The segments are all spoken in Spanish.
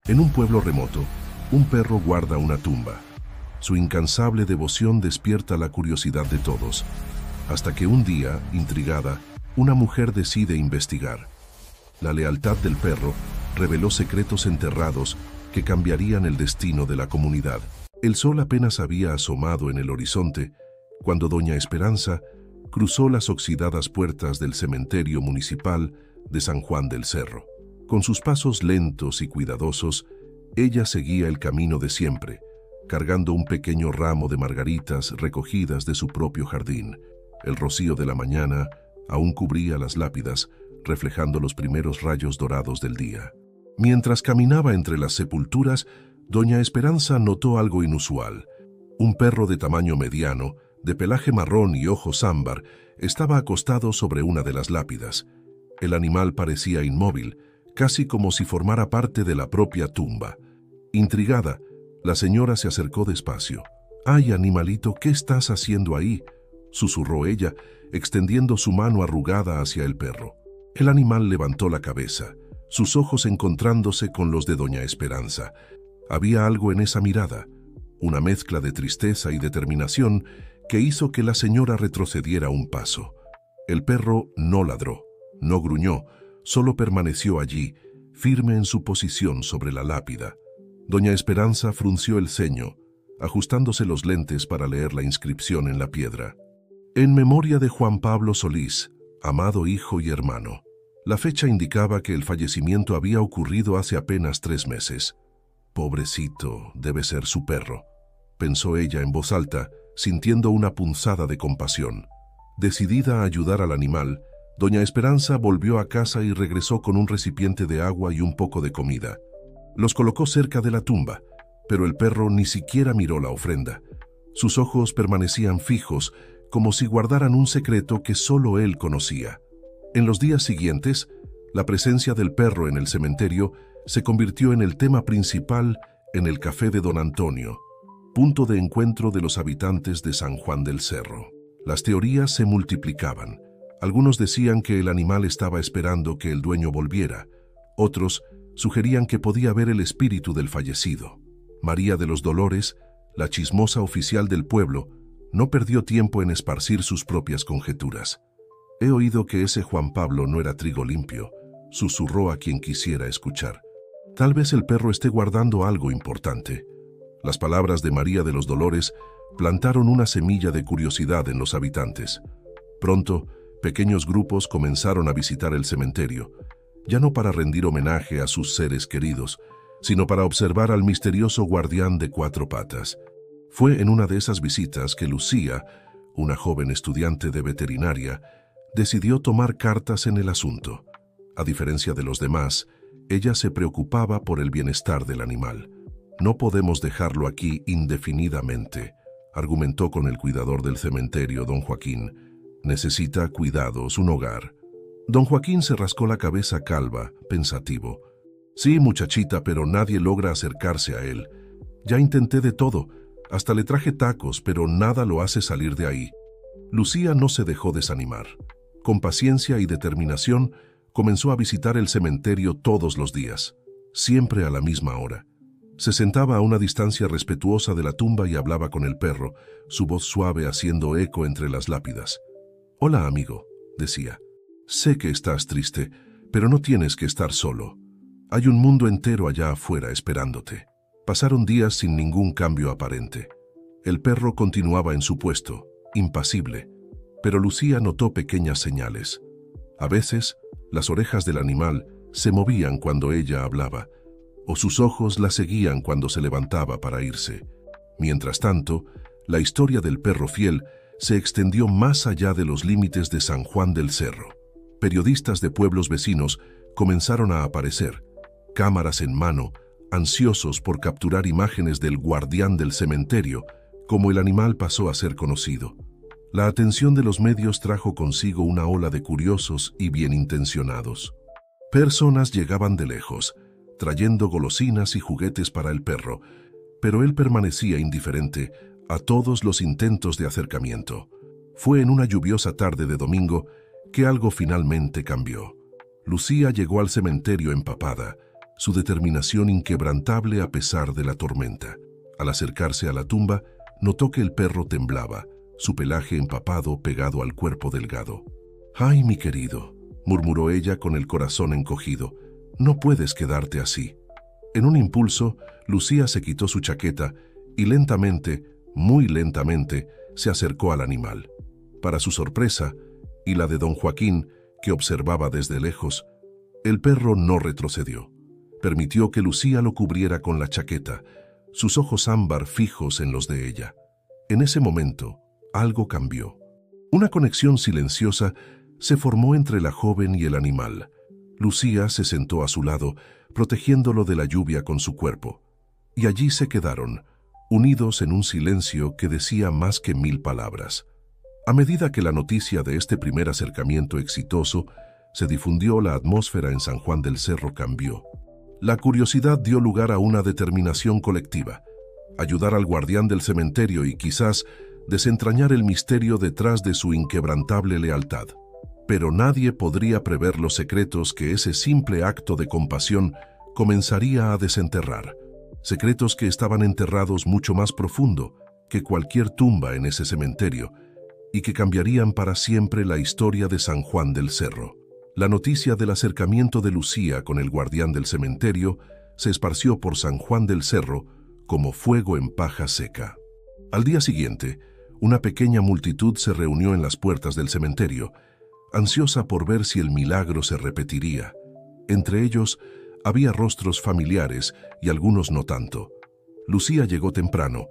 En un pueblo remoto, un perro guarda una tumba. Su incansable devoción despierta la curiosidad de todos, hasta que un día, intrigada, una mujer decide investigar. La lealtad del perro reveló secretos enterrados que cambiarían el destino de la comunidad. El sol apenas había asomado en el horizonte cuando doña Esperanza cruzó las oxidadas puertas del cementerio municipal de San Juan del Cerro. Con sus pasos lentos y cuidadosos, ella seguía el camino de siempre, cargando un pequeño ramo de margaritas recogidas de su propio jardín. El rocío de la mañana aún cubría las lápidas, reflejando los primeros rayos dorados del día. Mientras caminaba entre las sepulturas, doña Esperanza notó algo inusual. Un perro de tamaño mediano, de pelaje marrón y ojos ámbar, estaba acostado sobre una de las lápidas. El animal parecía inmóvil, casi como si formara parte de la propia tumba. Intrigada, la señora se acercó despacio. «Ay, animalito, ¿qué estás haciendo ahí?», susurró ella, extendiendo su mano arrugada hacia el perro. El animal levantó la cabeza, sus ojos encontrándose con los de doña Esperanza. Había algo en esa mirada, una mezcla de tristeza y determinación que hizo que la señora retrocediera un paso. El perro no ladró, no gruñó, solo permaneció allí, firme en su posición sobre la lápida. Doña Esperanza frunció el ceño, ajustándose los lentes para leer la inscripción en la piedra. En memoria de Juan Pablo Solís, amado hijo y hermano. La fecha indicaba que el fallecimiento había ocurrido hace apenas 3 meses. «Pobrecito, debe ser su perro», pensó ella en voz alta, sintiendo una punzada de compasión. Decidida a ayudar al animal, doña Esperanza volvió a casa y regresó con un recipiente de agua y un poco de comida. Los colocó cerca de la tumba, pero el perro ni siquiera miró la ofrenda. Sus ojos permanecían fijos, como si guardaran un secreto que solo él conocía. En los días siguientes, la presencia del perro en el cementerio se convirtió en el tema principal en el café de don Antonio, punto de encuentro de los habitantes de San Juan del Cerro. Las teorías se multiplicaban. Algunos decían que el animal estaba esperando que el dueño volviera. Otros sugerían que podía ver el espíritu del fallecido. María de los Dolores, la chismosa oficial del pueblo, no perdió tiempo en esparcir sus propias conjeturas. «He oído que ese Juan Pablo no era trigo limpio», susurró a quien quisiera escuchar. «Tal vez el perro esté guardando algo importante». Las palabras de María de los Dolores plantaron una semilla de curiosidad en los habitantes. Pronto, pequeños grupos comenzaron a visitar el cementerio, ya no para rendir homenaje a sus seres queridos, sino para observar al misterioso guardián de 4 patas. Fue en una de esas visitas que Lucía, una joven estudiante de veterinaria, decidió tomar cartas en el asunto. A diferencia de los demás, ella se preocupaba por el bienestar del animal. «No podemos dejarlo aquí indefinidamente», argumentó con el cuidador del cementerio, don Joaquín. «Necesita cuidados, un hogar». Don Joaquín se rascó la cabeza calva, pensativo. «Sí, muchachita, pero nadie logra acercarse a él. Ya intenté de todo, hasta le traje tacos, pero nada lo hace salir de ahí». Lucía no se dejó desanimar. Con paciencia y determinación, comenzó a visitar el cementerio todos los días, siempre a la misma hora. Se sentaba a una distancia respetuosa de la tumba y hablaba con el perro, su voz suave haciendo eco entre las lápidas. «Hola, amigo», decía. «Sé que estás triste, pero no tienes que estar solo. Hay un mundo entero allá afuera esperándote». Pasaron días sin ningún cambio aparente. El perro continuaba en su puesto, impasible, pero Lucía notó pequeñas señales. A veces, las orejas del animal se movían cuando ella hablaba, o sus ojos la seguían cuando se levantaba para irse. Mientras tanto, la historia del perro fiel se extendió más allá de los límites de San Juan del Cerro. Periodistas de pueblos vecinos comenzaron a aparecer, cámaras en mano, ansiosos por capturar imágenes del guardián del cementerio, como el animal pasó a ser conocido. La atención de los medios trajo consigo una ola de curiosos y bien intencionados. Personas llegaban de lejos, trayendo golosinas y juguetes para el perro, pero él permanecía indiferente a todos los intentos de acercamiento. Fue en una lluviosa tarde de domingo que algo finalmente cambió. Lucía llegó al cementerio empapada, su determinación inquebrantable a pesar de la tormenta. Al acercarse a la tumba, notó que el perro temblaba, su pelaje empapado pegado al cuerpo delgado. «Ay, mi querido», murmuró ella con el corazón encogido, «no puedes quedarte así». En un impulso, Lucía se quitó su chaqueta y lentamente, muy lentamente, se acercó al animal. Para su sorpresa, y la de don Joaquín, que observaba desde lejos, el perro no retrocedió. Permitió que Lucía lo cubriera con la chaqueta, sus ojos ámbar fijos en los de ella. En ese momento, algo cambió. Una conexión silenciosa se formó entre la joven y el animal. Lucía se sentó a su lado, protegiéndolo de la lluvia con su cuerpo. Y allí se quedaron, unidos en un silencio que decía más que 1000 palabras. A medida que la noticia de este primer acercamiento exitoso se difundió, la atmósfera en San Juan del Cerro cambió. La curiosidad dio lugar a una determinación colectiva: ayudar al guardián del cementerio y quizás desentrañar el misterio detrás de su inquebrantable lealtad. Pero nadie podría prever los secretos que ese simple acto de compasión comenzaría a desenterrar. Secretos que estaban enterrados mucho más profundo que cualquier tumba en ese cementerio y que cambiarían para siempre la historia de San Juan del Cerro. La noticia del acercamiento de Lucía con el guardián del cementerio se esparció por San Juan del Cerro como fuego en paja seca. Al día siguiente, una pequeña multitud se reunió en las puertas del cementerio, ansiosa por ver si el milagro se repetiría. Entre ellos, había rostros familiares y algunos no tanto. Lucía llegó temprano,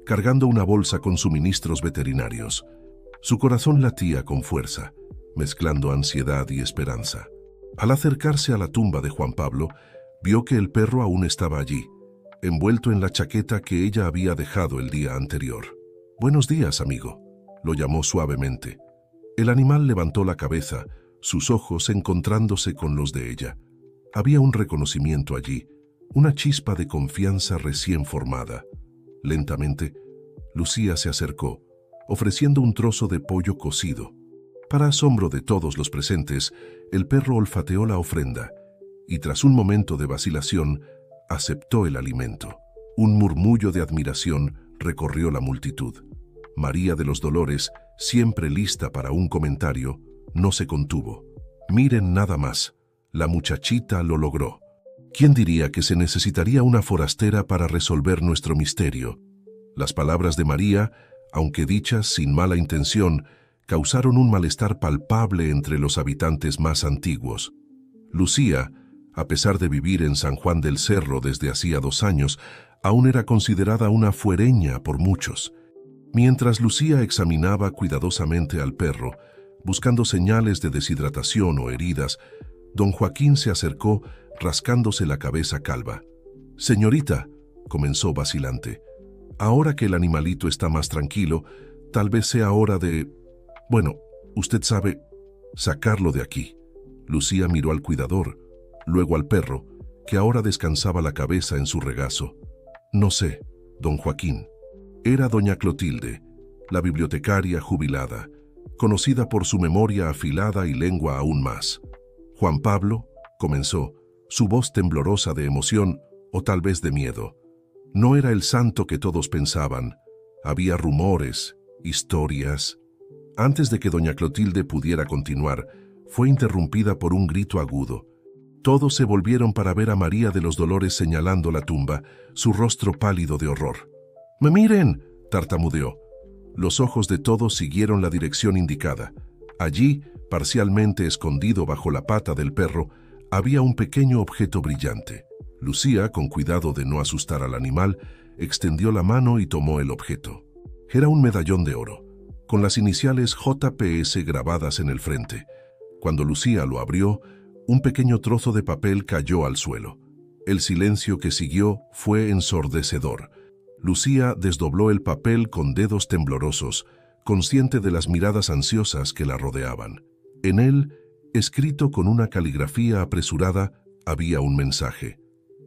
cargando una bolsa con suministros veterinarios. Su corazón latía con fuerza, mezclando ansiedad y esperanza. Al acercarse a la tumba de Juan Pablo, vio que el perro aún estaba allí, envuelto en la chaqueta que ella había dejado el día anterior. «Buenos días, amigo», lo llamó suavemente. El animal levantó la cabeza, sus ojos encontrándose con los de ella. Había un reconocimiento allí, una chispa de confianza recién formada. Lentamente, Lucía se acercó, ofreciendo un trozo de pollo cocido. Para asombro de todos los presentes, el perro olfateó la ofrenda y, tras un momento de vacilación, aceptó el alimento. Un murmullo de admiración recorrió la multitud. María de los Dolores, siempre lista para un comentario, no se contuvo. «Miren nada más, la muchachita lo logró. ¿Quién diría que se necesitaría una forastera para resolver nuestro misterio?» Las palabras de María, aunque dichas sin mala intención, causaron un malestar palpable entre los habitantes más antiguos. Lucía, a pesar de vivir en San Juan del Cerro desde hacía 2 años, aún era considerada una fuereña por muchos. Mientras Lucía examinaba cuidadosamente al perro, buscando señales de deshidratación o heridas, don Joaquín se acercó rascándose la cabeza calva. «Señorita», comenzó vacilante, «ahora que el animalito está más tranquilo, tal vez sea hora de... bueno, usted sabe, sacarlo de aquí». Lucía miró al cuidador, luego al perro, que ahora descansaba la cabeza en su regazo. «No sé, don Joaquín». Era doña Clotilde, la bibliotecaria jubilada, conocida por su memoria afilada y lengua aún más. «Juan Pablo», comenzó, su voz temblorosa de emoción o tal vez de miedo. No era el santo que todos pensaban. Había rumores, historias. Antes de que doña Clotilde pudiera continuar, fue interrumpida por un grito agudo. Todos se volvieron para ver a María de los Dolores señalando la tumba, su rostro pálido de horror. «¡Me miren!», tartamudeó. Los ojos de todos siguieron la dirección indicada. Allí, parcialmente escondido bajo la pata del perro, había un pequeño objeto brillante. Lucía, con cuidado de no asustar al animal, extendió la mano y tomó el objeto. Era un medallón de oro, con las iniciales JPS grabadas en el frente. Cuando Lucía lo abrió, un pequeño trozo de papel cayó al suelo. El silencio que siguió fue ensordecedor. Lucía desdobló el papel con dedos temblorosos, consciente de las miradas ansiosas que la rodeaban. En él, escrito con una caligrafía apresurada, había un mensaje: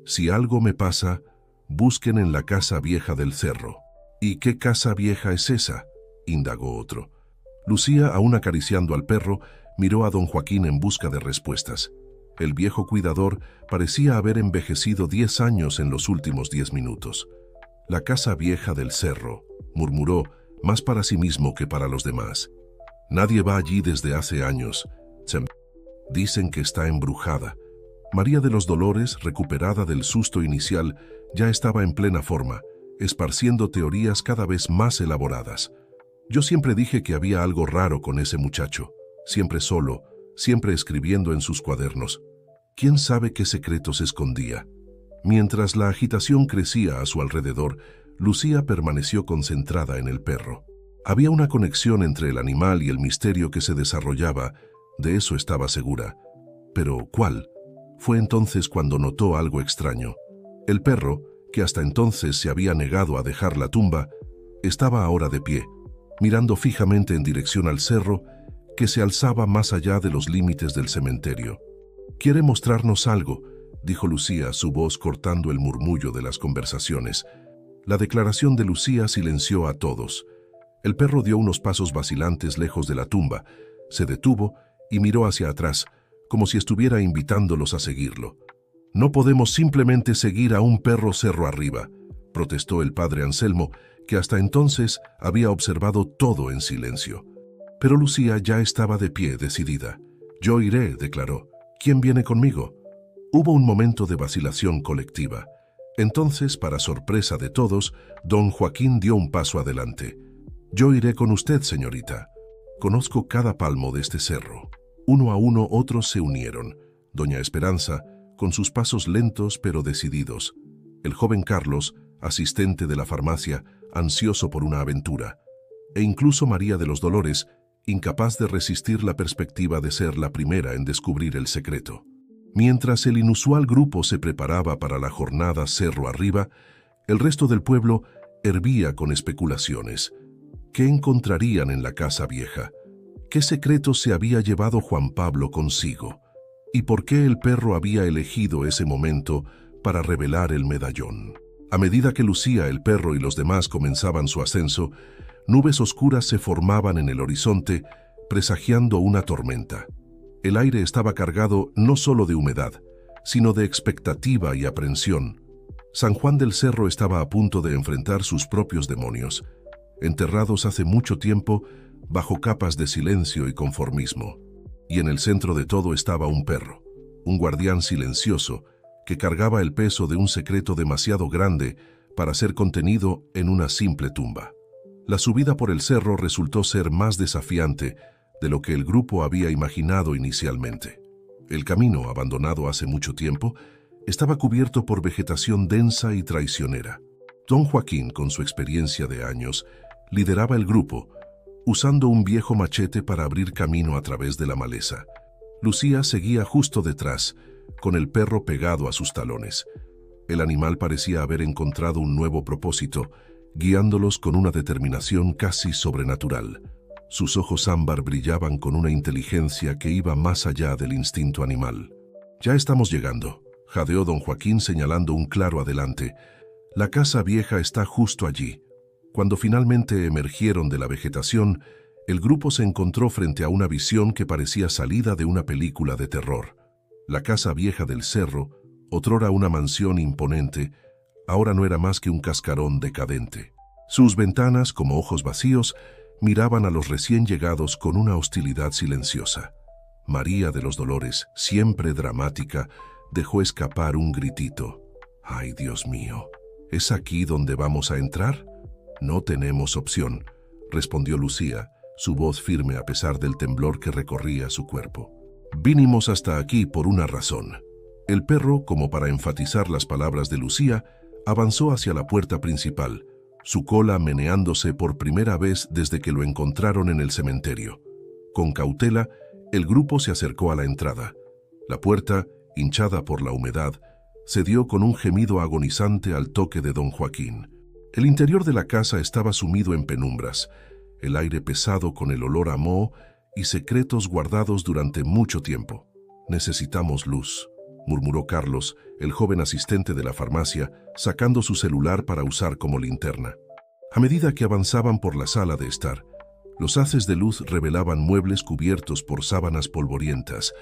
«Si algo me pasa, busquen en la casa vieja del cerro». «¿Y qué casa vieja es esa?», indagó otro. Lucía, aún acariciando al perro, miró a don Joaquín en busca de respuestas. El viejo cuidador parecía haber envejecido 10 años en los últimos 10 minutos. «La casa vieja del cerro», murmuró, más para sí mismo que para los demás. «Nadie va allí desde hace años. Dicen que está embrujada». María de los Dolores, recuperada del susto inicial, ya estaba en plena forma, esparciendo teorías cada vez más elaboradas. «Yo siempre dije que había algo raro con ese muchacho, siempre solo, siempre escribiendo en sus cuadernos. ¿Quién sabe qué secretos escondía?». Mientras la agitación crecía a su alrededor, Lucía permaneció concentrada en el perro. Había una conexión entre el animal y el misterio que se desarrollaba, de eso estaba segura. Pero, ¿cuál? Fue entonces cuando notó algo extraño. El perro, que hasta entonces se había negado a dejar la tumba, estaba ahora de pie, mirando fijamente en dirección al cerro que se alzaba más allá de los límites del cementerio. «Quiere mostrarnos algo», dijo Lucía, su voz cortando el murmullo de las conversaciones. La declaración de Lucía silenció a todos. El perro dio unos pasos vacilantes lejos de la tumba, se detuvo y miró hacia atrás, como si estuviera invitándolos a seguirlo. «No podemos simplemente seguir a un perro cerro arriba», protestó el padre Anselmo, que hasta entonces había observado todo en silencio. Pero Lucía ya estaba de pie, decidida. «Yo iré», declaró. «¿Quién viene conmigo?». Hubo un momento de vacilación colectiva. Entonces, para sorpresa de todos, don Joaquín dio un paso adelante. «Yo iré con usted, señorita. Conozco cada palmo de este cerro». Uno a uno otros se unieron. Doña Esperanza, con sus pasos lentos pero decididos. El joven Carlos, asistente de la farmacia, ansioso por una aventura. E incluso María de los Dolores, incapaz de resistir la perspectiva de ser la primera en descubrir el secreto. Mientras el inusual grupo se preparaba para la jornada cerro arriba, el resto del pueblo hervía con especulaciones. ¿Qué encontrarían en la casa vieja? ¿Qué secretos se había llevado Juan Pablo consigo? ¿Y por qué el perro había elegido ese momento para revelar el medallón? A medida que Lucía, el perro y los demás comenzaban su ascenso, nubes oscuras se formaban en el horizonte, presagiando una tormenta. El aire estaba cargado no solo de humedad, sino de expectativa y aprensión. San Juan del Cerro estaba a punto de enfrentar sus propios demonios, enterrados hace mucho tiempo bajo capas de silencio y conformismo. Y en el centro de todo estaba un perro, un guardián silencioso, que cargaba el peso de un secreto demasiado grande para ser contenido en una simple tumba. La subida por el cerro resultó ser más desafiante de lo que el grupo había imaginado inicialmente. El camino, abandonado hace mucho tiempo, estaba cubierto por vegetación densa y traicionera. Don Joaquín, con su experiencia de años, lideraba el grupo, usando un viejo machete para abrir camino a través de la maleza. Lucía seguía justo detrás, con el perro pegado a sus talones. El animal parecía haber encontrado un nuevo propósito, guiándolos con una determinación casi sobrenatural. Sus ojos ámbar brillaban con una inteligencia que iba más allá del instinto animal. «Ya estamos llegando», jadeó don Joaquín señalando un claro adelante. «La casa vieja está justo allí». Cuando finalmente emergieron de la vegetación, el grupo se encontró frente a una visión que parecía salida de una película de terror. La casa vieja del cerro, otrora una mansión imponente, ahora no era más que un cascarón decadente. Sus ventanas, como ojos vacíos, miraban a los recién llegados con una hostilidad silenciosa. María de los Dolores, siempre dramática, dejó escapar un gritito. «¡Ay, Dios mío! ¿Es aquí donde vamos a entrar?» «No tenemos opción», respondió Lucía, su voz firme a pesar del temblor que recorría su cuerpo. «Vinimos hasta aquí por una razón». El perro, como para enfatizar las palabras de Lucía, avanzó hacia la puerta principal, su cola meneándose por primera vez desde que lo encontraron en el cementerio. Con cautela, el grupo se acercó a la entrada. La puerta, hinchada por la humedad, cedió con un gemido agonizante al toque de don Joaquín. El interior de la casa estaba sumido en penumbras, el aire pesado con el olor a moho y secretos guardados durante mucho tiempo. «Necesitamos luz», murmuró Carlos, el joven asistente de la farmacia, sacando su celular para usar como linterna. A medida que avanzaban por la sala de estar, los haces de luz revelaban muebles cubiertos por sábanas polvorientas,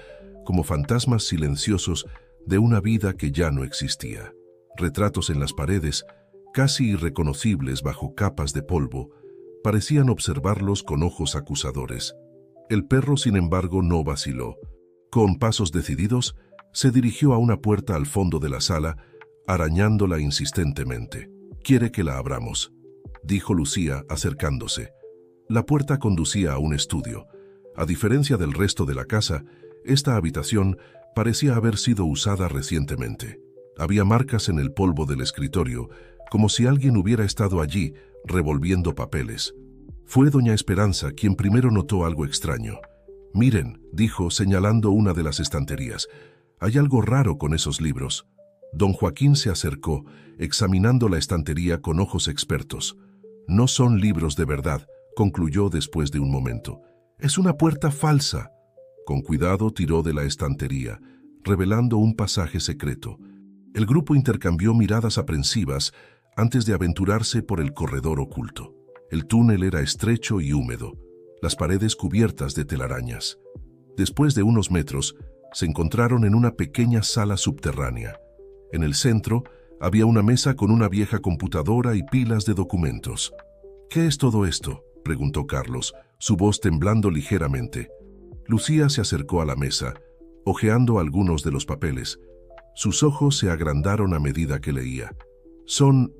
como fantasmas silenciosos de una vida que ya no existía. Retratos en las paredes, casi irreconocibles bajo capas de polvo, parecían observarlos con ojos acusadores. El perro, sin embargo, no vaciló. Con pasos decididos, se dirigió a una puerta al fondo de la sala, arañándola insistentemente. «¿Quiere que la abramos?», dijo Lucía, acercándose. La puerta conducía a un estudio. A diferencia del resto de la casa, esta habitación parecía haber sido usada recientemente. Había marcas en el polvo del escritorio, como si alguien hubiera estado allí revolviendo papeles. Fue doña Esperanza quien primero notó algo extraño. «Miren», dijo, señalando una de las estanterías, «hay algo raro con esos libros». Don Joaquín se acercó, examinando la estantería con ojos expertos. «No son libros de verdad», concluyó después de un momento. «Es una puerta falsa». Con cuidado tiró de la estantería, revelando un pasaje secreto. El grupo intercambió miradas aprensivas antes de aventurarse por el corredor oculto. El túnel era estrecho y húmedo, las paredes cubiertas de telarañas. Después de unos metros, se encontraron en una pequeña sala subterránea. En el centro había una mesa con una vieja computadora y pilas de documentos. «¿Qué es todo esto?», preguntó Carlos, su voz temblando ligeramente. Lucía se acercó a la mesa, hojeando algunos de los papeles. Sus ojos se agrandaron a medida que leía. Son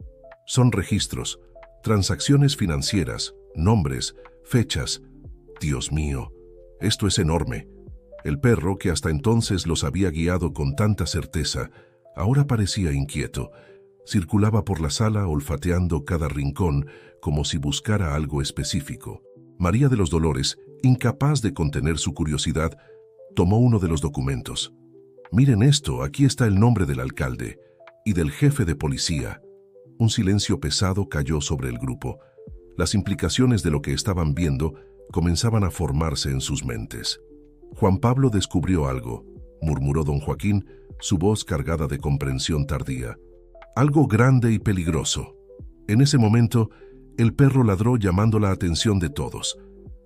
registros, transacciones financieras, nombres, fechas. Dios mío, esto es enorme». El perro, que hasta entonces los había guiado con tanta certeza, ahora parecía inquieto. Circulaba por la sala olfateando cada rincón como si buscara algo específico. María de los Dolores, incapaz de contener su curiosidad, tomó uno de los documentos. «Miren esto, aquí está el nombre del alcalde y del jefe de policía». Un silencio pesado cayó sobre el grupo. Las implicaciones de lo que estaban viendo comenzaban a formarse en sus mentes. «Juan Pablo descubrió algo», murmuró don Joaquín, su voz cargada de comprensión tardía. «Algo grande y peligroso». En ese momento, el perro ladró llamando la atención de todos.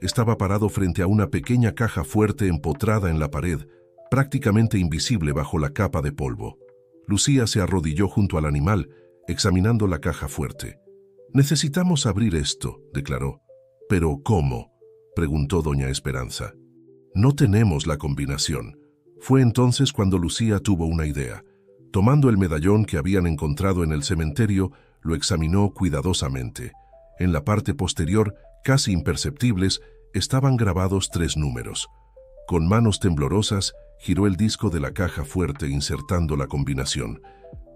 Estaba parado frente a una pequeña caja fuerte empotrada en la pared, prácticamente invisible bajo la capa de polvo. Lucía se arrodilló junto al animal, examinando la caja fuerte. «Necesitamos abrir esto», declaró. «¿Pero cómo?», preguntó doña Esperanza. «No tenemos la combinación». Fue entonces cuando Lucía tuvo una idea. Tomando el medallón que habían encontrado en el cementerio, lo examinó cuidadosamente. En la parte posterior, casi imperceptibles, estaban grabados 3 números. Con manos temblorosas, giró el disco de la caja fuerte insertando la combinación.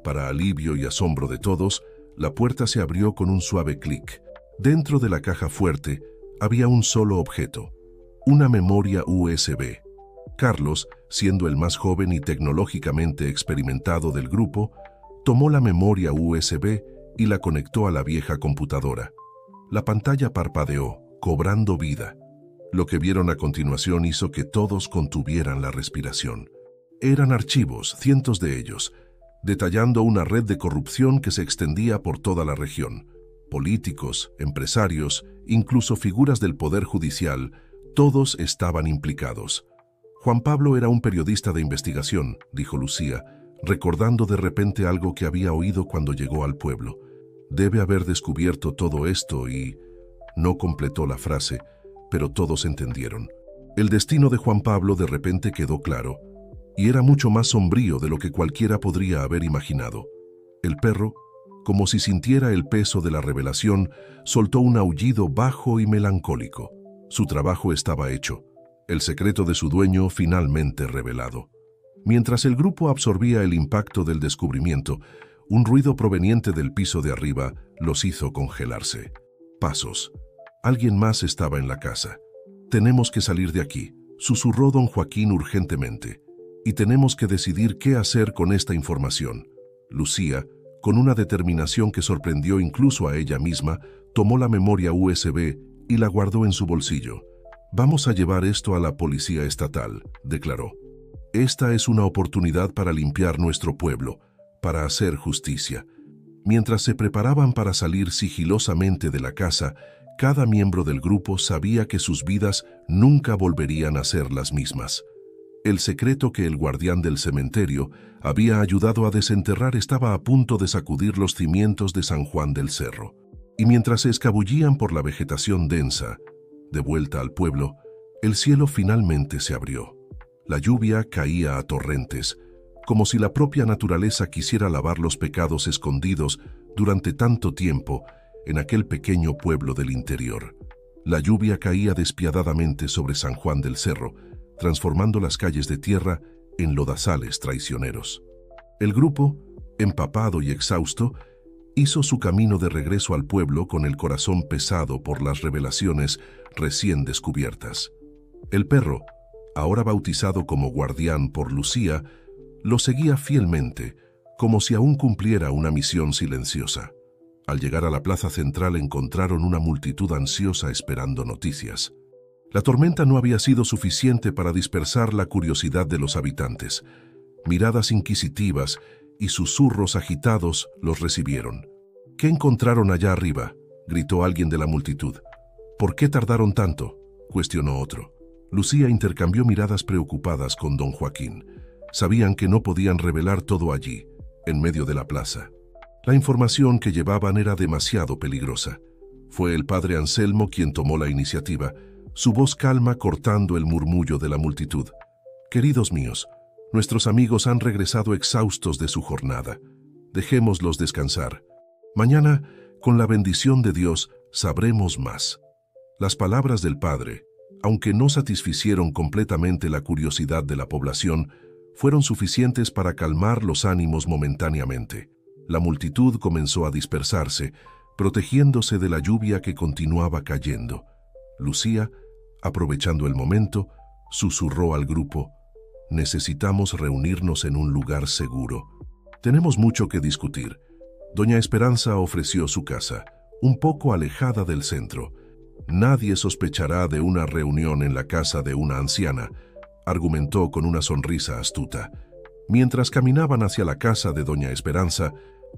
Para alivio y asombro de todos, la puerta se abrió con un suave clic. Dentro de la caja fuerte había un solo objeto: una memoria USB. Carlos, siendo el más joven y tecnológicamente experimentado del grupo, tomó la memoria USB y la conectó a la vieja computadora. La pantalla parpadeó, cobrando vida. Lo que vieron a continuación hizo que todos contuvieran la respiración. Eran archivos, cientos de ellos, detallando una red de corrupción que se extendía por toda la región. Políticos, empresarios, incluso figuras del poder judicial, todos estaban implicados. «Juan Pablo era un periodista de investigación», dijo Lucía, recordando de repente algo que había oído cuando llegó al pueblo. «Debe haber descubierto todo esto y...». No completó la frase, pero todos entendieron. El destino de Juan Pablo de repente quedó claro, y era mucho más sombrío de lo que cualquiera podría haber imaginado. El perro, como si sintiera el peso de la revelación, soltó un aullido bajo y melancólico. Su trabajo estaba hecho. El secreto de su dueño finalmente revelado. Mientras el grupo absorbía el impacto del descubrimiento, un ruido proveniente del piso de arriba los hizo congelarse. Pasos. Alguien más estaba en la casa. «Tenemos que salir de aquí», susurró don Joaquín urgentemente. «Y tenemos que decidir qué hacer con esta información». Lucía, con una determinación que sorprendió incluso a ella misma, tomó la memoria USB y la guardó en su bolsillo. «Vamos a llevar esto a la policía estatal», declaró. «Esta es una oportunidad para limpiar nuestro pueblo, para hacer justicia». Mientras se preparaban para salir sigilosamente de la casa, cada miembro del grupo sabía que sus vidas nunca volverían a ser las mismas. El secreto que el guardián del cementerio había ayudado a desenterrar estaba a punto de sacudir los cimientos de San Juan del Cerro. Y mientras se escabullían por la vegetación densa, de vuelta al pueblo, el cielo finalmente se abrió. La lluvia caía a torrentes, como si la propia naturaleza quisiera lavar los pecados escondidos durante tanto tiempo en aquel pequeño pueblo del interior. La lluvia caía despiadadamente sobre San Juan del Cerro, transformando las calles de tierra en lodazales traicioneros. El grupo, empapado y exhausto, hizo su camino de regreso al pueblo con el corazón pesado por las revelaciones recién descubiertas. El perro, ahora bautizado como guardián por Lucía, lo seguía fielmente, como si aún cumpliera una misión silenciosa. Al llegar a la plaza central encontraron una multitud ansiosa esperando noticias. La tormenta no había sido suficiente para dispersar la curiosidad de los habitantes. Miradas inquisitivas y susurros agitados los recibieron. «¿Qué encontraron allá arriba?», gritó alguien de la multitud. «¿Por qué tardaron tanto?», cuestionó otro. Lucía intercambió miradas preocupadas con don Joaquín. Sabían que no podían revelar todo allí, en medio de la plaza. La información que llevaban era demasiado peligrosa. Fue el padre Anselmo quien tomó la iniciativa, su voz calma cortando el murmullo de la multitud. «Queridos míos, nuestros amigos han regresado exhaustos de su jornada. Dejémoslos descansar. Mañana, con la bendición de Dios, sabremos más». Las palabras del padre, aunque no satisficieron completamente la curiosidad de la población, fueron suficientes para calmar los ánimos momentáneamente. La multitud comenzó a dispersarse, protegiéndose de la lluvia que continuaba cayendo. Lucía, aprovechando el momento, susurró al grupo: «Necesitamos reunirnos en un lugar seguro. Tenemos mucho que discutir». Doña Esperanza ofreció su casa, un poco alejada del centro. «Nadie sospechará de una reunión en la casa de una anciana», argumentó con una sonrisa astuta. Mientras caminaban hacia la casa de doña Esperanza,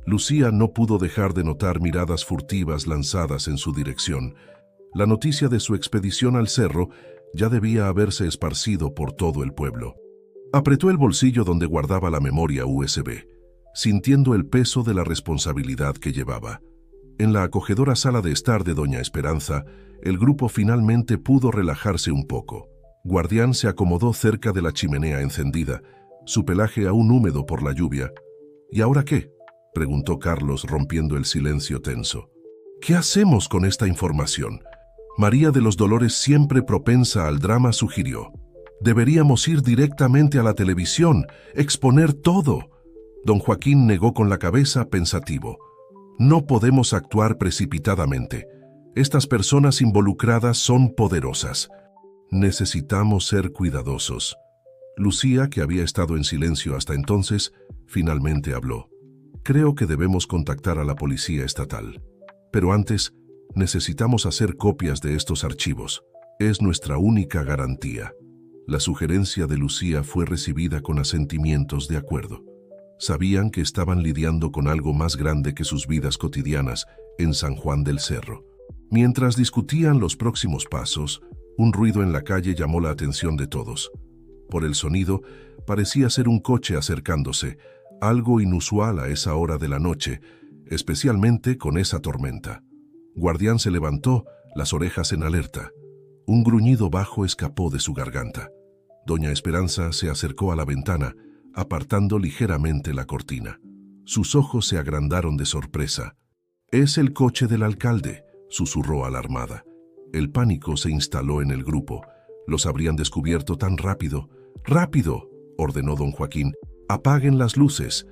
Lucía no pudo dejar de notar miradas furtivas lanzadas en su dirección. La noticia de su expedición al cerro ya debía haberse esparcido por todo el pueblo. Apretó el bolsillo donde guardaba la memoria USB, sintiendo el peso de la responsabilidad que llevaba. En la acogedora sala de estar de doña Esperanza, el grupo finalmente pudo relajarse un poco. Guardián se acomodó cerca de la chimenea encendida, su pelaje aún húmedo por la lluvia. «¿Y ahora qué?», preguntó Carlos, rompiendo el silencio tenso. «¿Qué hacemos con esta información?», María de los Dolores, siempre propensa al drama, sugirió. «Deberíamos ir directamente a la televisión, exponer todo». Don Joaquín negó con la cabeza, pensativo. «No podemos actuar precipitadamente. Estas personas involucradas son poderosas. Necesitamos ser cuidadosos». Lucía, que había estado en silencio hasta entonces, finalmente habló. «Creo que debemos contactar a la policía estatal. Pero antes, necesitamos hacer copias de estos archivos. Es nuestra única garantía». La sugerencia de Lucía fue recibida con asentimientos de acuerdo. Sabían que estaban lidiando con algo más grande que sus vidas cotidianas en San Juan del Cerro. Mientras discutían los próximos pasos, un ruido en la calle llamó la atención de todos. Por el sonido, parecía ser un coche acercándose, algo inusual a esa hora de la noche, especialmente con esa tormenta. Guardián se levantó, las orejas en alerta. Un gruñido bajo escapó de su garganta. Doña Esperanza se acercó a la ventana, apartando ligeramente la cortina. Sus ojos se agrandaron de sorpresa. «Es el coche del alcalde», susurró alarmada. El pánico se instaló en el grupo. Los habrían descubierto tan rápido. «¡Rápido!», ordenó don Joaquín. «Apaguen las luces».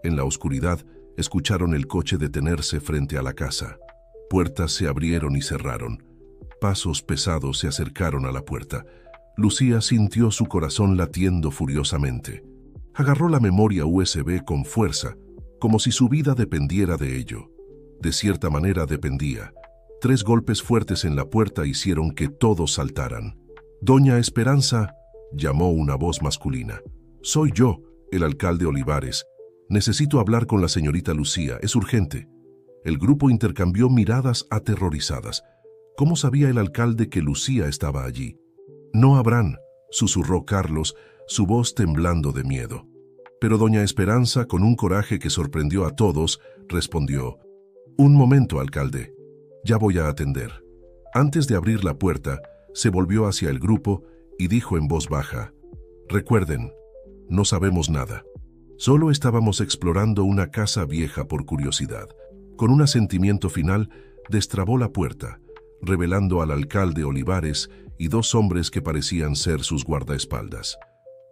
En la oscuridad, escucharon el coche detenerse frente a la casa. Puertas se abrieron y cerraron. Pasos pesados se acercaron a la puerta. Lucía sintió su corazón latiendo furiosamente. Agarró la memoria USB con fuerza, como si su vida dependiera de ello. De cierta manera dependía. 3 golpes fuertes en la puerta hicieron que todos saltaran. «Doña Esperanza», llamó una voz masculina. «Soy yo, el alcalde Olivares. Necesito hablar con la señorita Lucía, es urgente». El grupo intercambió miradas aterrorizadas. ¿Cómo sabía el alcalde que Lucía estaba allí? «No habrán», susurró Carlos, su voz temblando de miedo. Pero doña Esperanza, con un coraje que sorprendió a todos, respondió: «Un momento, alcalde. Ya voy a atender». Antes de abrir la puerta, se volvió hacia el grupo y dijo en voz baja: «Recuerden, no sabemos nada. Solo estábamos explorando una casa vieja por curiosidad». Con un asentimiento final, destrabó la puerta, revelando al alcalde Olivares y dos hombres que parecían ser sus guardaespaldas.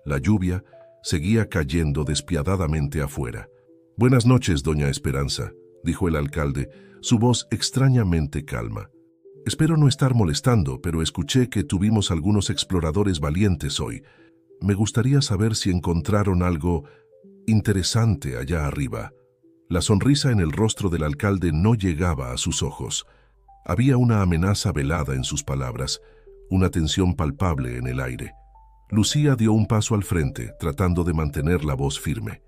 La lluvia seguía cayendo despiadadamente afuera. «Buenas noches, doña Esperanza», dijo el alcalde, su voz extrañamente calma. «Espero no estar molestando, pero escuché que tuvimos algunos exploradores valientes hoy. Me gustaría saber si encontraron algo interesante allá arriba». La sonrisa en el rostro del alcalde no llegaba a sus ojos. Había una amenaza velada en sus palabras, una tensión palpable en el aire. Lucía dio un paso al frente, tratando de mantener la voz firme.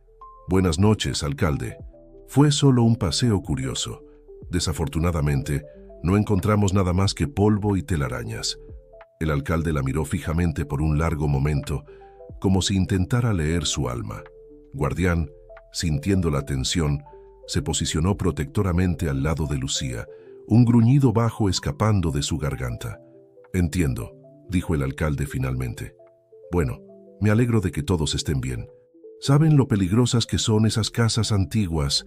«Buenas noches, alcalde. Fue solo un paseo curioso. Desafortunadamente, no encontramos nada más que polvo y telarañas». El alcalde la miró fijamente por un largo momento, como si intentara leer su alma. Guardián, sintiendo la tensión, se posicionó protectoramente al lado de Lucía, un gruñido bajo escapando de su garganta. «Entiendo», dijo el alcalde finalmente. «Bueno, me alegro de que todos estén bien. ¿Saben lo peligrosas que son esas casas antiguas?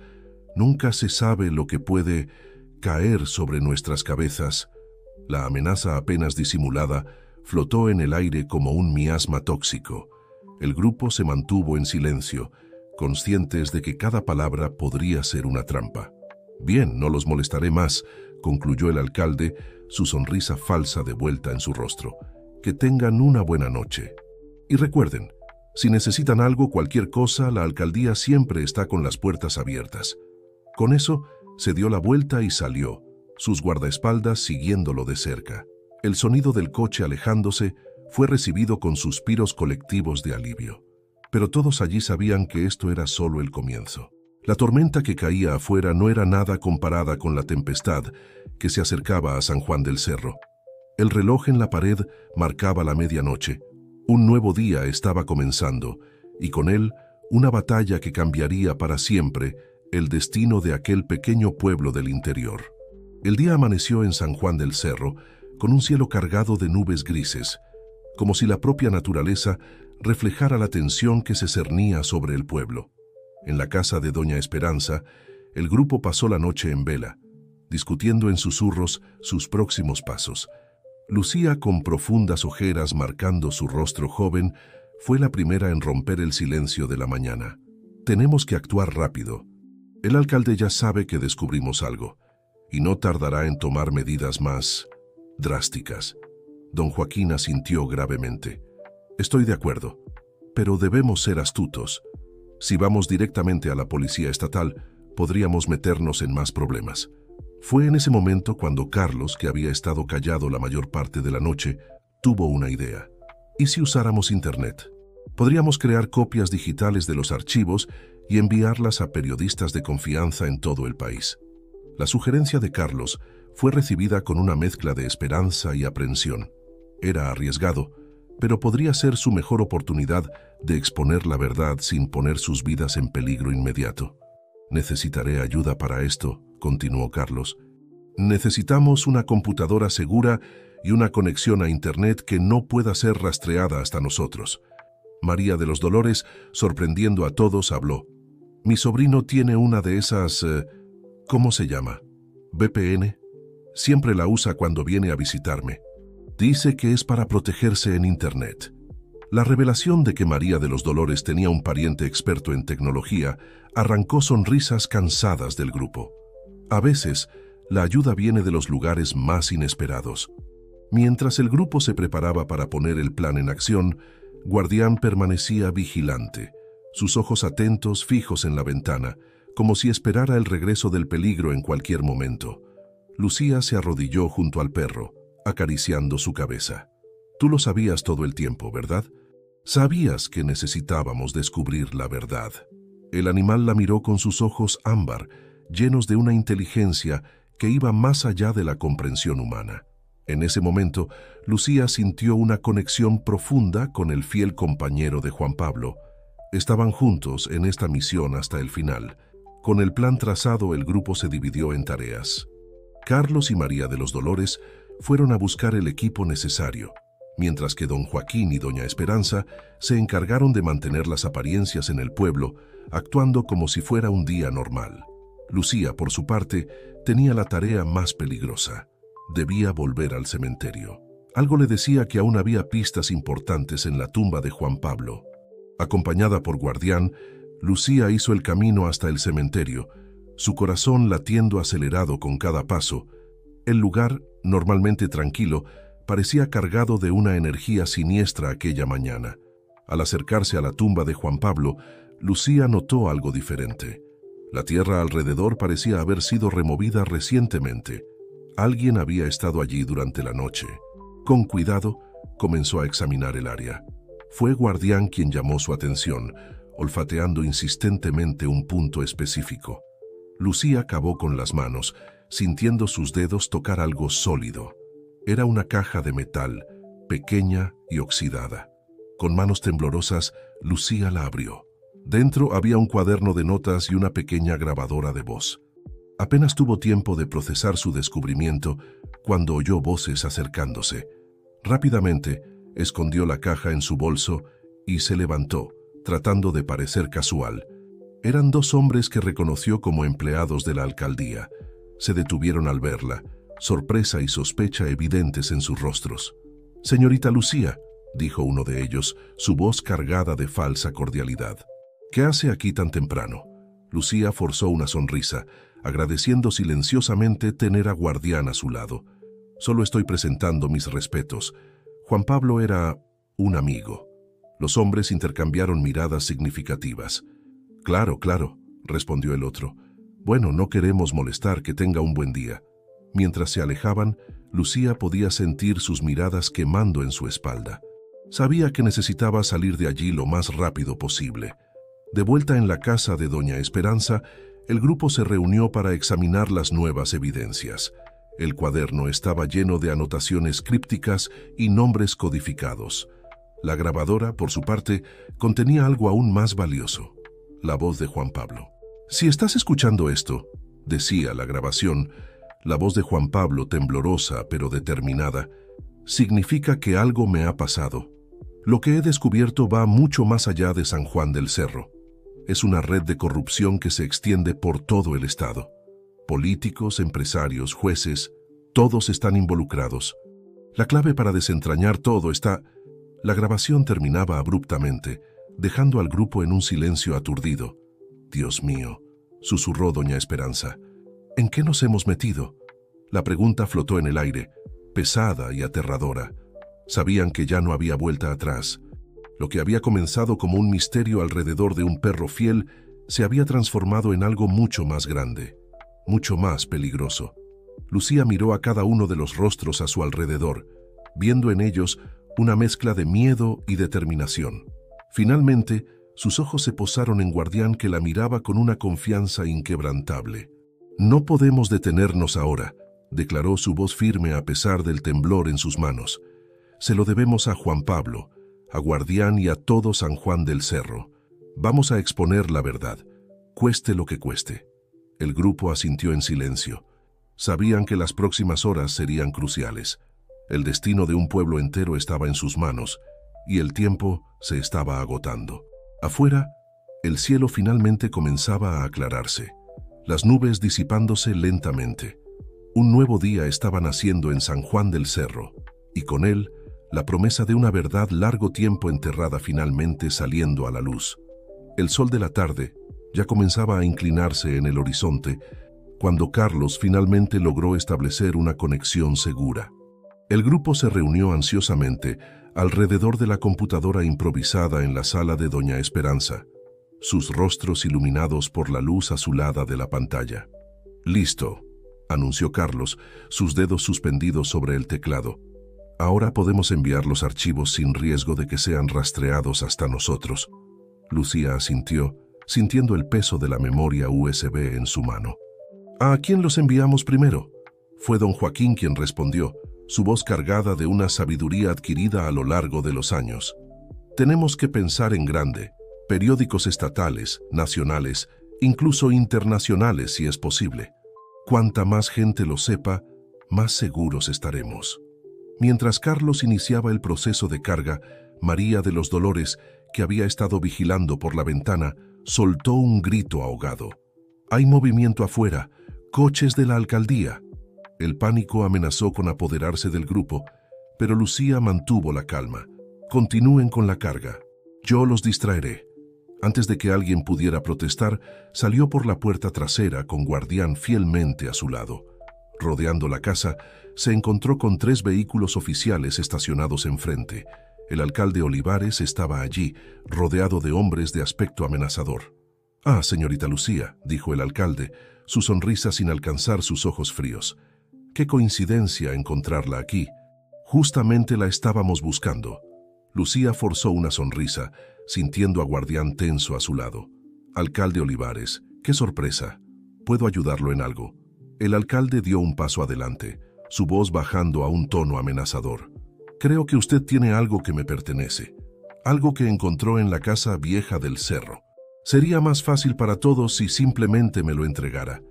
Nunca se sabe lo que puede caer sobre nuestras cabezas». La amenaza apenas disimulada flotó en el aire como un miasma tóxico. El grupo se mantuvo en silencio, conscientes de que cada palabra podría ser una trampa. «Bien, no los molestaré más», concluyó el alcalde, su sonrisa falsa de vuelta en su rostro. «Que tengan una buena noche. Y recuerden, si necesitan algo, cualquier cosa, la alcaldía siempre está con las puertas abiertas». Con eso, se dio la vuelta y salió, sus guardaespaldas siguiéndolo de cerca. El sonido del coche alejándose fue recibido con suspiros colectivos de alivio. Pero todos allí sabían que esto era solo el comienzo. La tormenta que caía afuera no era nada comparada con la tempestad que se acercaba a San Juan del Cerro. El reloj en la pared marcaba la medianoche. Un nuevo día estaba comenzando, y con él una batalla que cambiaría para siempre el destino de aquel pequeño pueblo del interior. El día amaneció en San Juan del Cerro, con un cielo cargado de nubes grises, como si la propia naturaleza reflejara la tensión que se cernía sobre el pueblo. En la casa de doña Esperanza, el grupo pasó la noche en vela, discutiendo en susurros sus próximos pasos. Lucía, con profundas ojeras marcando su rostro joven, fue la primera en romper el silencio de la mañana. «Tenemos que actuar rápido. El alcalde ya sabe que descubrimos algo, y no tardará en tomar medidas más drásticas». Don Joaquín asintió gravemente. «Estoy de acuerdo, pero debemos ser astutos. Si vamos directamente a la policía estatal, podríamos meternos en más problemas». Fue en ese momento cuando Carlos, que había estado callado la mayor parte de la noche, tuvo una idea. ¿Y si usáramos Internet? Podríamos crear copias digitales de los archivos y enviarlas a periodistas de confianza en todo el país. La sugerencia de Carlos fue recibida con una mezcla de esperanza y aprensión. Era arriesgado, pero podría ser su mejor oportunidad de exponer la verdad sin poner sus vidas en peligro inmediato. «Necesitaré ayuda para esto», continuó Carlos. «Necesitamos una computadora segura y una conexión a Internet que no pueda ser rastreada hasta nosotros». María de los Dolores, sorprendiendo a todos, habló. «Mi sobrino tiene una de esas... ¿cómo se llama? ¿VPN? Siempre la usa cuando viene a visitarme. Dice que es para protegerse en Internet». La revelación de que María de los Dolores tenía un pariente experto en tecnología arrancó sonrisas cansadas del grupo. A veces, la ayuda viene de los lugares más inesperados. Mientras el grupo se preparaba para poner el plan en acción, Guardián permanecía vigilante, sus ojos atentos fijos en la ventana, como si esperara el regreso del peligro en cualquier momento. Lucía se arrodilló junto al perro, acariciando su cabeza. «Tú lo sabías todo el tiempo, ¿verdad? Sabías que necesitábamos descubrir la verdad». El animal la miró con sus ojos ámbar, llenos de una inteligencia que iba más allá de la comprensión humana. En ese momento, Lucía sintió una conexión profunda con el fiel compañero de Juan Pablo. Estaban juntos en esta misión hasta el final. Con el plan trazado, el grupo se dividió en tareas. Carlos y María de los Dolores fueron a buscar el equipo necesario, mientras que don Joaquín y doña Esperanza se encargaron de mantener las apariencias en el pueblo, actuando como si fuera un día normal. Lucía, por su parte, tenía la tarea más peligrosa. Debía volver al cementerio. Algo le decía que aún había pistas importantes en la tumba de Juan Pablo. Acompañada por Guardián, Lucía hizo el camino hasta el cementerio, su corazón latiendo acelerado con cada paso. El lugar, normalmente tranquilo, parecía cargado de una energía siniestra aquella mañana. Al acercarse a la tumba de Juan Pablo, Lucía notó algo diferente. La tierra alrededor parecía haber sido removida recientemente. Alguien había estado allí durante la noche. Con cuidado, comenzó a examinar el área. Fue Guardián quien llamó su atención, olfateando insistentemente un punto específico. Lucía cavó con las manos, sintiendo sus dedos tocar algo sólido. Era una caja de metal, pequeña y oxidada. Con manos temblorosas, Lucía la abrió. Dentro había un cuaderno de notas y una pequeña grabadora de voz. Apenas tuvo tiempo de procesar su descubrimiento cuando oyó voces acercándose. Rápidamente, escondió la caja en su bolso y se levantó, tratando de parecer casual. Eran dos hombres que reconoció como empleados de la alcaldía. Se detuvieron al verla, sorpresa y sospecha evidentes en sus rostros. «Señorita Lucía», dijo uno de ellos, su voz cargada de falsa cordialidad. «¿Qué hace aquí tan temprano?» Lucía forzó una sonrisa, agradeciendo silenciosamente tener a Guardián a su lado. «Solo estoy presentando mis respetos. Juan Pablo era un amigo». Los hombres intercambiaron miradas significativas. «Claro, claro», respondió el otro. «Bueno, no queremos molestar, que tenga un buen día». Mientras se alejaban, Lucía podía sentir sus miradas quemando en su espalda. Sabía que necesitaba salir de allí lo más rápido posible. De vuelta en la casa de doña Esperanza, el grupo se reunió para examinar las nuevas evidencias. El cuaderno estaba lleno de anotaciones crípticas y nombres codificados. La grabadora, por su parte, contenía algo aún más valioso: la voz de Juan Pablo. «Si estás escuchando esto», decía la grabación, la voz de Juan Pablo, temblorosa pero determinada, «significa que algo me ha pasado. Lo que he descubierto va mucho más allá de San Juan del Cerro. Es una red de corrupción que se extiende por todo el estado. Políticos, empresarios, jueces, todos están involucrados. La clave para desentrañar todo está...». La grabación terminaba abruptamente, dejando al grupo en un silencio aturdido. «Dios mío», susurró doña Esperanza. «¿En qué nos hemos metido?». La pregunta flotó en el aire, pesada y aterradora. Sabían que ya no había vuelta atrás. Lo que había comenzado como un misterio alrededor de un perro fiel se había transformado en algo mucho más grande, mucho más peligroso. Lucía miró a cada uno de los rostros a su alrededor, viendo en ellos una mezcla de miedo y determinación. Finalmente, sus ojos se posaron en Guardián, que la miraba con una confianza inquebrantable. «No podemos detenernos ahora», declaró su voz firme a pesar del temblor en sus manos. «Se lo debemos a Juan Pablo, a Guardián y a todo San Juan del Cerro. Vamos a exponer la verdad, cueste lo que cueste». El grupo asintió en silencio. Sabían que las próximas horas serían cruciales. El destino de un pueblo entero estaba en sus manos, y el tiempo se estaba agotando. Afuera, el cielo finalmente comenzaba a aclararse, las nubes disipándose lentamente. Un nuevo día estaba naciendo en San Juan del Cerro, y con él, la promesa de una verdad largo tiempo enterrada finalmente saliendo a la luz. El sol de la tarde ya comenzaba a inclinarse en el horizonte, cuando Carlos finalmente logró establecer una conexión segura. El grupo se reunió ansiosamente alrededor de la computadora improvisada en la sala de doña Esperanza, sus rostros iluminados por la luz azulada de la pantalla. «Listo», anunció Carlos, sus dedos suspendidos sobre el teclado. «Ahora podemos enviar los archivos sin riesgo de que sean rastreados hasta nosotros». Lucía asintió, sintiendo el peso de la memoria USB en su mano. «¿A quién los enviamos primero?». Fue don Joaquín quien respondió, su voz cargada de una sabiduría adquirida a lo largo de los años. Tenemos que pensar en grande, periódicos estatales, nacionales, incluso internacionales si es posible. Cuanta más gente lo sepa, más seguros estaremos. Mientras Carlos iniciaba el proceso de carga, María de los Dolores, que había estado vigilando por la ventana, soltó un grito ahogado. «Hay movimiento afuera, coches de la alcaldía». El pánico amenazó con apoderarse del grupo, pero Lucía mantuvo la calma. «Continúen con la carga. Yo los distraeré». Antes de que alguien pudiera protestar, salió por la puerta trasera con Guardián fielmente a su lado. Rodeando la casa, se encontró con 3 vehículos oficiales estacionados enfrente. El alcalde Olivares estaba allí, rodeado de hombres de aspecto amenazador. «Ah, señorita Lucía», dijo el alcalde, su sonrisa sin alcanzar sus ojos fríos. «Qué coincidencia encontrarla aquí. Justamente la estábamos buscando». Lucía forzó una sonrisa, sintiendo a Guardián tenso a su lado. «Alcalde Olivares, qué sorpresa. ¿Puedo ayudarlo en algo?» El alcalde dio un paso adelante, su voz bajando a un tono amenazador. «Creo que usted tiene algo que me pertenece, algo que encontró en la casa vieja del cerro. Sería más fácil para todos si simplemente me lo entregara».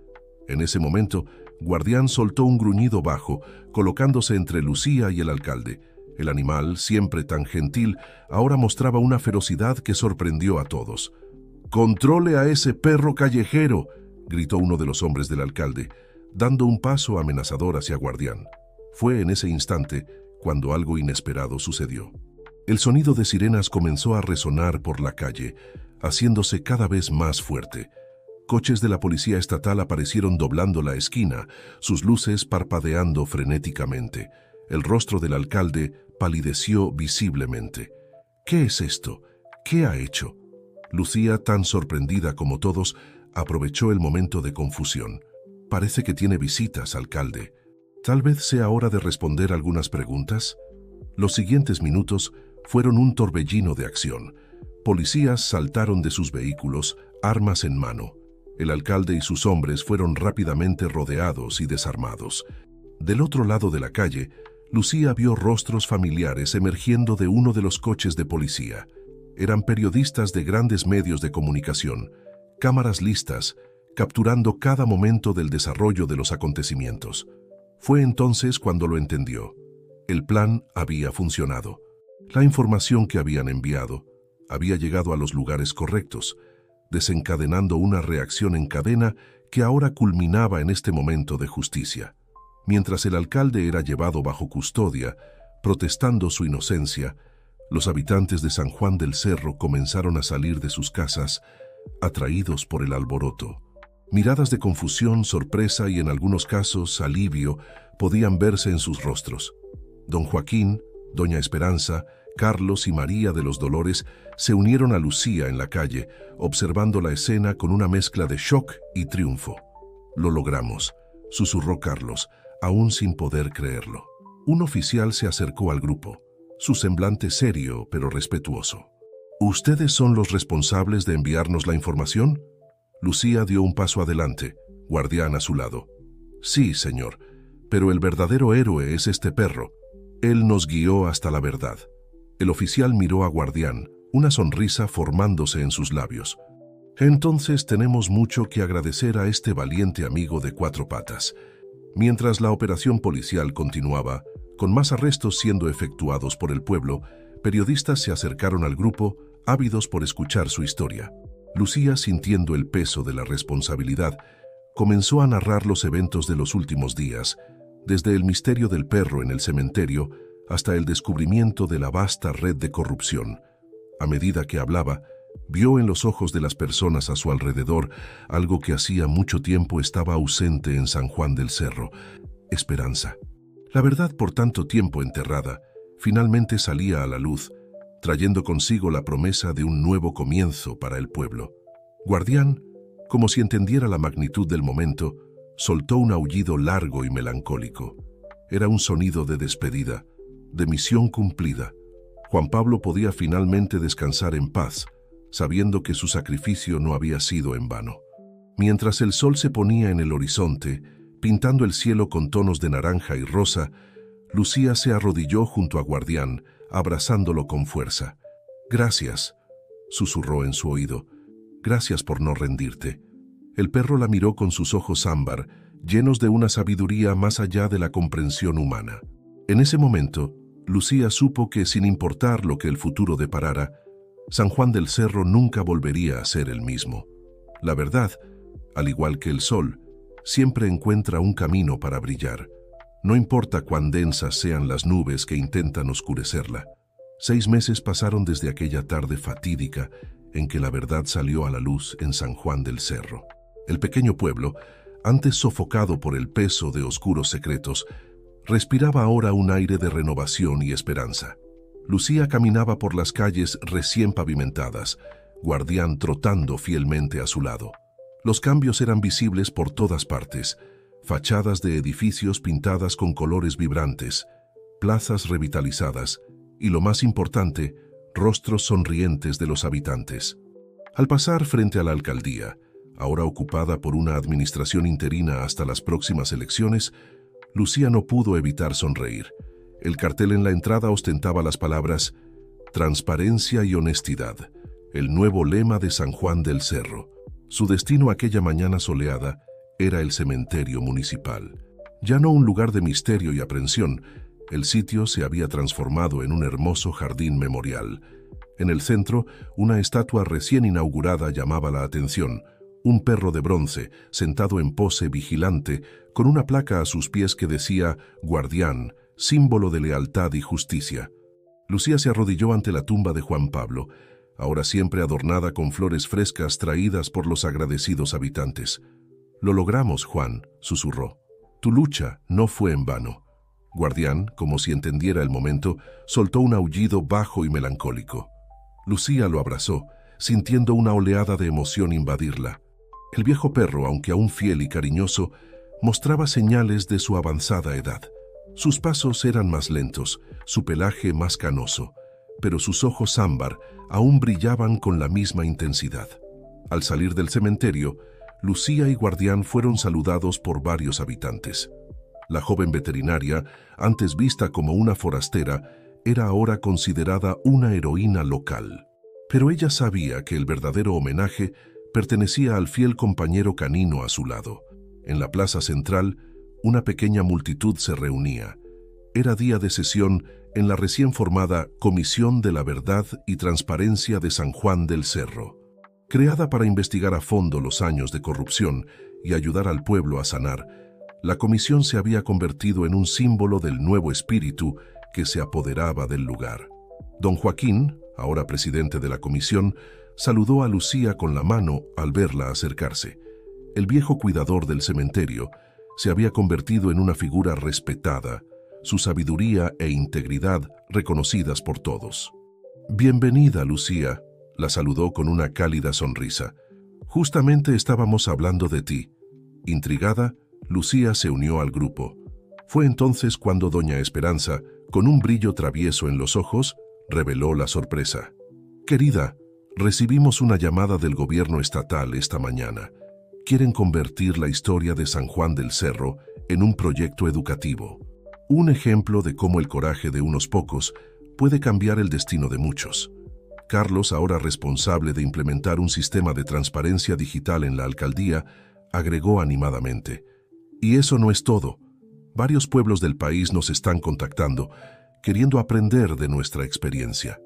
En ese momento, Guardián soltó un gruñido bajo, colocándose entre Lucía y el alcalde. El animal, siempre tan gentil, ahora mostraba una ferocidad que sorprendió a todos. «¡Controle a ese perro callejero!», gritó uno de los hombres del alcalde, dando un paso amenazador hacia Guardián. Fue en ese instante cuando algo inesperado sucedió. El sonido de sirenas comenzó a resonar por la calle, haciéndose cada vez más fuerte. Coches de la policía estatal aparecieron doblando la esquina, sus luces parpadeando frenéticamente. El rostro del alcalde palideció visiblemente. «¿Qué es esto? ¿Qué ha hecho?». Lucía, tan sorprendida como todos, aprovechó el momento de confusión. «Parece que tiene visitas, alcalde. Tal vez sea hora de responder algunas preguntas». Los siguientes minutos fueron un torbellino de acción. Policías saltaron de sus vehículos, armas en mano. El alcalde y sus hombres fueron rápidamente rodeados y desarmados. Del otro lado de la calle, Lucía vio rostros familiares emergiendo de uno de los coches de policía. Eran periodistas de grandes medios de comunicación, cámaras listas, capturando cada momento del desarrollo de los acontecimientos. Fue entonces cuando lo entendió. El plan había funcionado. La información que habían enviado había llegado a los lugares correctos, desencadenando una reacción en cadena que ahora culminaba en este momento de justicia. Mientras el alcalde era llevado bajo custodia, protestando su inocencia, los habitantes de San Juan del Cerro comenzaron a salir de sus casas, atraídos por el alboroto. Miradas de confusión, sorpresa y en algunos casos alivio podían verse en sus rostros. Don Joaquín, doña Esperanza, Carlos y María de los Dolores se unieron a Lucía en la calle, observando la escena con una mezcla de shock y triunfo. «Lo logramos», susurró Carlos, aún sin poder creerlo. Un oficial se acercó al grupo, su semblante serio pero respetuoso. «¿Ustedes son los responsables de enviarnos la información?». Lucía dio un paso adelante, Guardián a su lado. «Sí, señor, pero el verdadero héroe es este perro. Él nos guió hasta la verdad». El oficial miró a Guardián, una sonrisa formándose en sus labios. «Entonces tenemos mucho que agradecer a este valiente amigo de 4 patas». Mientras la operación policial continuaba, con más arrestos siendo efectuados por el pueblo, periodistas se acercaron al grupo, ávidos por escuchar su historia. Lucía, sintiendo el peso de la responsabilidad, comenzó a narrar los eventos de los últimos días, desde el misterio del perro en el cementerio hasta el descubrimiento de la vasta red de corrupción. A medida que hablaba, vio en los ojos de las personas a su alrededor algo que hacía mucho tiempo estaba ausente en San Juan del Cerro: esperanza. La verdad, por tanto tiempo enterrada, finalmente salía a la luz, trayendo consigo la promesa de un nuevo comienzo para el pueblo. Guardián, como si entendiera la magnitud del momento, soltó un aullido largo y melancólico. Era un sonido de despedida, de misión cumplida. Juan Pablo podía finalmente descansar en paz, sabiendo que su sacrificio no había sido en vano. Mientras el sol se ponía en el horizonte, pintando el cielo con tonos de naranja y rosa, Lucía se arrodilló junto a Guardián, abrazándolo con fuerza. «Gracias», susurró en su oído. «Gracias por no rendirte». El perro la miró con sus ojos ámbar, llenos de una sabiduría más allá de la comprensión humana. En ese momento, Lucía supo que, sin importar lo que el futuro deparara, San Juan del Cerro nunca volvería a ser el mismo. La verdad, al igual que el sol, siempre encuentra un camino para brillar. No importa cuán densas sean las nubes que intentan oscurecerla. 6 meses pasaron desde aquella tarde fatídica en que la verdad salió a la luz en San Juan del Cerro. El pequeño pueblo, antes sofocado por el peso de oscuros secretos, respiraba ahora un aire de renovación y esperanza. Lucía caminaba por las calles recién pavimentadas, Guardián trotando fielmente a su lado. Los cambios eran visibles por todas partes: fachadas de edificios pintadas con colores vibrantes, plazas revitalizadas y, lo más importante, rostros sonrientes de los habitantes. Al pasar frente a la alcaldía, ahora ocupada por una administración interina hasta las próximas elecciones, Lucía no pudo evitar sonreír. El cartel en la entrada ostentaba las palabras «Transparencia y honestidad», el nuevo lema de San Juan del Cerro. Su destino aquella mañana soleada era el cementerio municipal. Ya no un lugar de misterio y aprensión, el sitio se había transformado en un hermoso jardín memorial. En el centro, una estatua recién inaugurada llamaba la atención: un perro de bronce, sentado en pose vigilante, con una placa a sus pies que decía «Guardián», símbolo de lealtad y justicia. Lucía se arrodilló ante la tumba de Juan Pablo, ahora siempre adornada con flores frescas traídas por los agradecidos habitantes. «Lo logramos, Juan», susurró. «Tu lucha no fue en vano». Guardián, como si entendiera el momento, soltó un aullido bajo y melancólico. Lucía lo abrazó, sintiendo una oleada de emoción invadirla. El viejo perro, aunque aún fiel y cariñoso, mostraba señales de su avanzada edad. Sus pasos eran más lentos, su pelaje más canoso, pero sus ojos ámbar aún brillaban con la misma intensidad. Al salir del cementerio, Lucía y Guardián fueron saludados por varios habitantes. La joven veterinaria, antes vista como una forastera, era ahora considerada una heroína local. Pero ella sabía que el verdadero homenaje pertenecía al fiel compañero canino a su lado. En la plaza central, una pequeña multitud se reunía. Era día de sesión en la recién formada Comisión de la Verdad y Transparencia de San Juan del Cerro. Creada para investigar a fondo los años de corrupción y ayudar al pueblo a sanar, la comisión se había convertido en un símbolo del nuevo espíritu que se apoderaba del lugar. Don Joaquín, ahora presidente de la comisión, saludó a Lucía con la mano al verla acercarse. El viejo cuidador del cementerio se había convertido en una figura respetada, su sabiduría e integridad reconocidas por todos. «Bienvenida, Lucía», la saludó con una cálida sonrisa. «Justamente estábamos hablando de ti». Intrigada, Lucía se unió al grupo. Fue entonces cuando doña Esperanza, con un brillo travieso en los ojos, reveló la sorpresa. «Querida, recibimos una llamada del gobierno estatal esta mañana. Quieren convertir la historia de San Juan del Cerro en un proyecto educativo. Un ejemplo de cómo el coraje de unos pocos puede cambiar el destino de muchos». Carlos, ahora responsable de implementar un sistema de transparencia digital en la alcaldía, agregó animadamente: «Y eso no es todo. Varios pueblos del país nos están contactando, queriendo aprender de nuestra experiencia.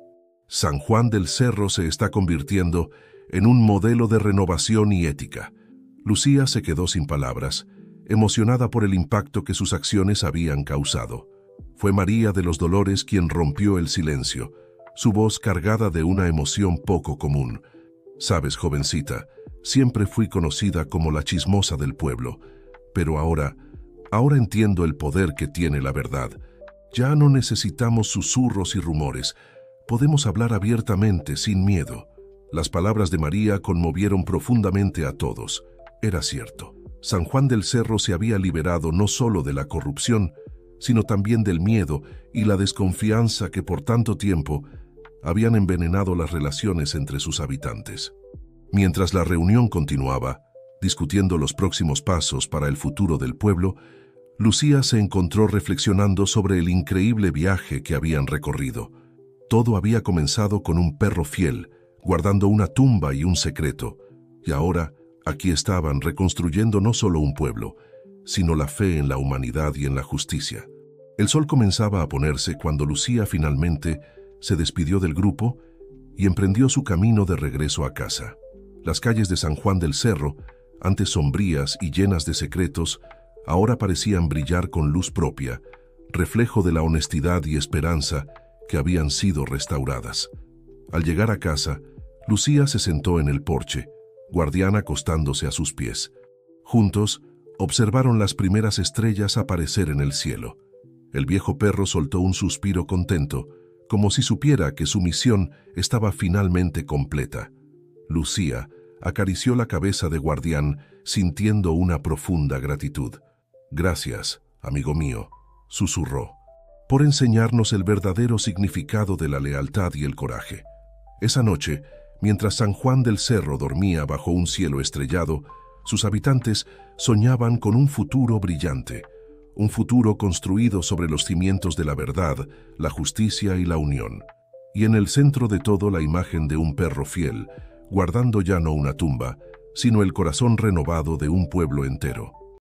San Juan del Cerro se está convirtiendo en un modelo de renovación y ética». Lucía se quedó sin palabras, emocionada por el impacto que sus acciones habían causado. Fue María de los Dolores quien rompió el silencio, su voz cargada de una emoción poco común. «Sabes, jovencita, siempre fui conocida como la chismosa del pueblo, pero ahora entiendo el poder que tiene la verdad. Ya no necesitamos susurros y rumores. Podemos hablar abiertamente, sin miedo». Las palabras de María conmovieron profundamente a todos. Era cierto. San Juan del Cerro se había liberado no solo de la corrupción, sino también del miedo y la desconfianza que por tanto tiempo habían envenenado las relaciones entre sus habitantes. Mientras la reunión continuaba, discutiendo los próximos pasos para el futuro del pueblo, Lucía se encontró reflexionando sobre el increíble viaje que habían recorrido. Todo había comenzado con un perro fiel, guardando una tumba y un secreto, y ahora aquí estaban reconstruyendo no solo un pueblo, sino la fe en la humanidad y en la justicia. El sol comenzaba a ponerse cuando Lucía finalmente se despidió del grupo y emprendió su camino de regreso a casa. Las calles de San Juan del Cerro, antes sombrías y llenas de secretos, ahora parecían brillar con luz propia, reflejo de la honestidad y esperanza que habían sido restauradas. Al llegar a casa, Lucía se sentó en el porche, Guardián acostándose a sus pies. Juntos, observaron las primeras estrellas aparecer en el cielo. El viejo perro soltó un suspiro contento, como si supiera que su misión estaba finalmente completa. Lucía acarició la cabeza de Guardián, sintiendo una profunda gratitud. «Gracias, amigo mío», susurró, «por enseñarnos el verdadero significado de la lealtad y el coraje». Esa noche, mientras San Juan del Cerro dormía bajo un cielo estrellado, sus habitantes soñaban con un futuro brillante, un futuro construido sobre los cimientos de la verdad, la justicia y la unión. Y en el centro de todo la imagen de un perro fiel, guardando ya no una tumba, sino el corazón renovado de un pueblo entero.